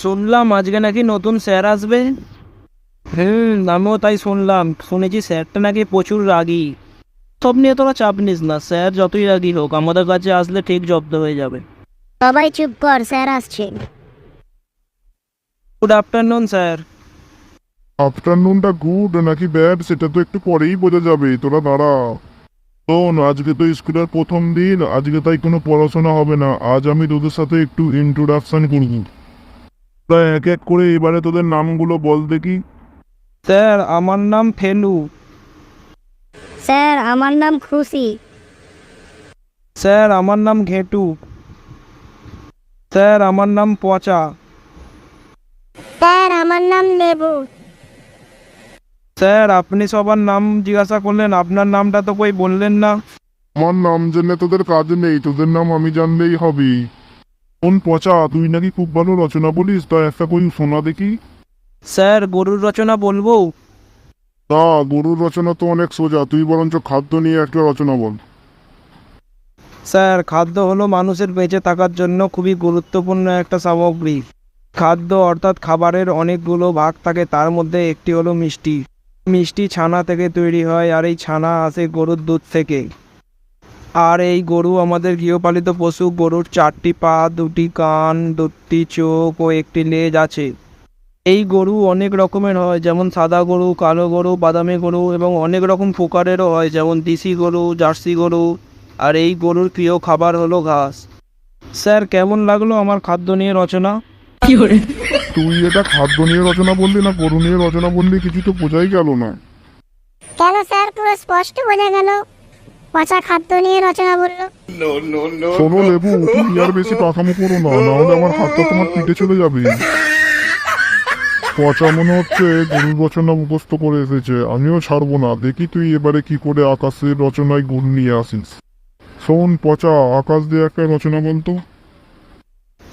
শুনলাম আজকে নাকি নতুন স্যার আসবে। আমিও তাই শুনলাম। শুনেছি স্যারটা নাকি প্রচুর রাগী। সব নিয়ে তোরা চাপ নিস না, স্যার যতই রাগী হোক আমাদের কাছে আসলে ঠিক জব্দ হয়ে যাবে। সবাই চুপ কর, স্যার আসছে। Good afternoon sir. আফটারনুনটা গুড নাকি ব্যাড সেটা তো একটু পরেই বোঝা যাবে, তোরা দাঁড়া। শোন, আজকে তো স্কুলের প্রথম দিন, আজকে তাই কোনো পড়াশোনা হবে না। আজ আমি তোদের সাথে একটু ইন্ট্রোডাকশন করব। তাই এক এক করে এবারে তোদের নামগুলো বল দেখি। স্যার আমার নাম ফেলু। স্যার আমার নাম খুশি। স্যার আমার নাম ঘেটু। স্যার আমার নাম পচা। স্যার আমার নাম লেবু। স্যার আপনি সবার নাম জিজ্ঞাসা করলেন, আপনার নামটা তো কই বললেন না। আমার নাম জেনে তোদের কাজ নেই, তোদের নাম আমি জানলেই হবে। কোন পচা, তুই নাকি খুব ভালো রচনা বলিস, তা একটা কই শোনা দেখি। স্যার গরুর রচনা বলবো? তা গরুর রচনা তো অনেক সোজা, তুই বরঞ্চ খাদ্য নিয়ে একটা রচনা বল। স্যার খাদ্য হলো মানুষের বেঁচে থাকার জন্য খুবই গুরুত্বপূর্ণ একটা সামগ্রী। খাদ্য অর্থাৎ খাবারের অনেকগুলো ভাগ থাকে, তার মধ্যে একটি হলো মিষ্টি। মিষ্টি ছানা থেকে তৈরি হয়, আর এই ছানা আসে গরুর দুধ থেকে। আর এই গরু আমাদের গৃহপালিত পশু। গরুর 4টি পা, 2টি কান, 2টি চোখ ও একটি লেজ আছে। এই গরু অনেক রকমের হয়, যেমন সাদা গরু, কালো গরু, বাদামি গরু এবং অনেক রকম প্রকারেরও হয়, যেমন দেশি গরু, জার্সি গরু। আর এই গরুর প্রিয় খাবার হলো ঘাস। স্যার কেমন লাগলো আমার খাদ্য নিয়ে রচনা? তুই এটা খাদ্য নিয়ে রচনা বললি না গরু নিয়ে রচনা বললি, কিছু তো বোঝাই গেল না। কেন স্যার, পুরো স্পষ্ট বোঝা গেল। পচা খাদ্য নিয়ে রচনা বললো। শোনো লেবু, তুমি আর বেশি পাকামো করো না, নাহলে আমার হাতটা তোমার পিঠে চলে যাবে। পচা মনে হচ্ছে গরুর রচনা মুখস্থ করে এসেছে, আমিও ছাড়বো না, দেখি তুই এবারে কি করে আকাশের রচনায় গরু নিয়ে আসিস। শোন পচা, আকাশ দিয়ে একটা রচনা বলতো।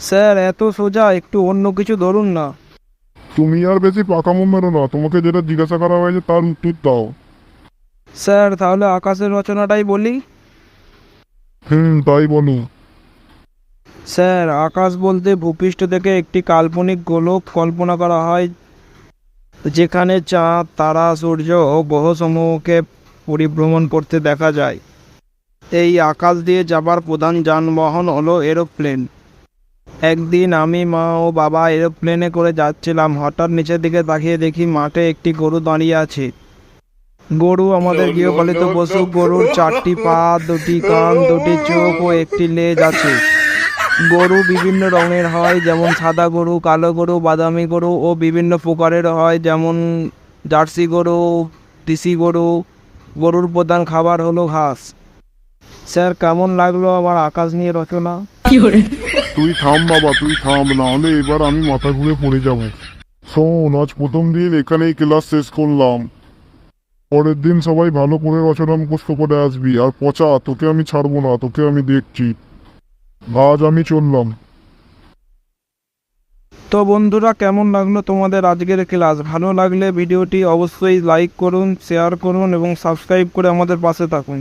স্যার এত সোজা, একটু অন্য কিছু ধরুন না। তুমি আর বেশি পাকামো মেরো না, তোমাকে যেটা জিজ্ঞাসা করা হয়েছে তার উত্তর দাও। স্যার তাহলে আকাশের রচনাটাই বলি। তাই বলো। স্যার আকাশ বলতে ভূপৃষ্ঠ থেকে একটি কাল্পনিক গোলক কল্পনা করা হয়, যেখানে চাঁদ, তারা, সূর্য ও গ্রহসমূহকে পরিভ্রমণ করতে দেখা যায়। এই আকাশ দিয়ে যাবার প্রধান যানবাহন হলো এরোপ্লেন। একদিন আমি, মা ও বাবা এরোপ্লেনে করে যাচ্ছিলাম। হঠাৎ নিচের দিকে তাকিয়ে দেখি মাঠে একটি গরু দাঁড়িয়ে আছে। গরু আমাদের গৃহপালিত পশু। গরুর 4টি পা, 2টি কান, 2টি চোখ ও একটি লেজ আছে। গরু বিভিন্ন রঙের হয়, যেমন সাদা গরু, কালো গরু, বাদামি গরু ও বিভিন্ন প্রকারের হয়, যেমন জার্সি গরু, দেশি গরু। গরুর প্রধান খাবার হলো ঘাস। স্যার কেমন লাগলো আমার আকাশ নিয়ে রচনা? তুই থাম বাবা, তুই থাম, নাহলে এবার আমি মাথা ঘুরে পড়ে যাব। শোন, আজ প্রথম দিন এখানেই ক্লাস শেষ করলাম। পরের দিন সবাই ভালো করে রচনা মুখস্থ করে আসবি। আর পচা, তোকে আমি ছাড়বো না, তোকে আমি দেখছি। আজ আমি চললাম। তো বন্ধুরা, কেমন লাগলো তোমাদের আজকের ক্লাস? ভালো লাগলে ভিডিওটি অবশ্যই লাইক করুন, শেয়ার করুন এবং সাবস্ক্রাইব করে আমাদের পাশে থাকুন।